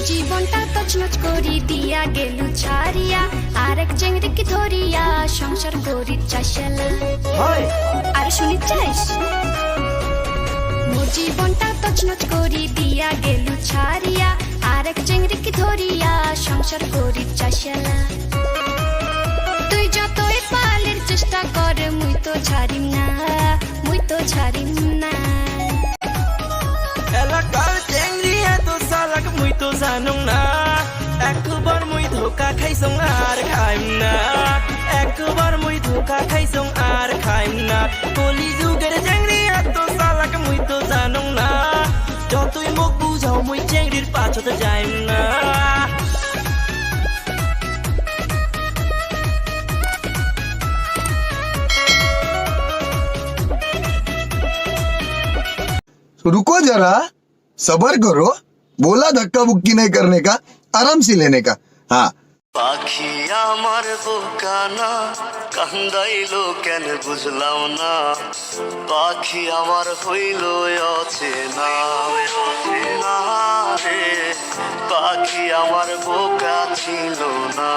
জীবনটা তছনছ করি দিয়া গেলু ছাড়িয়া আরেক চেংড়িকে ধরিয়া সংসার করি চাষালা আর শুনি চাইস মোর জীবনটা তছনছ করি দিয়া গেলু ছাড়িয়া আরেক চেংড়িকে ধরিয়া সংসার করি চাষালা তুই যতই পালের চেষ্টা কর মুই তো ছাড়িম না এলাকার চেংড়ি এত চালাক মুই তো জানুম না একবার মুই ধোকা খাইছং আর খাইম না একবার মুই ধোকা খাইছং আর খাইম না কলি যুগের চেংড়ি এত চালাক মুই তো জানুম না যতই মুখ বুঝাও মুই চেংড়ির পাছতে যাইম না रुको जरा सबर करो बोला धक्का बुक्की नहीं करने का आराम से लेने का हाँ পাখি আমার বোকানা কান্দাইলো কেন বুঝলাম না পাখি আমার হইল অচেনা না রে পাখি আমার বোকা ছিল না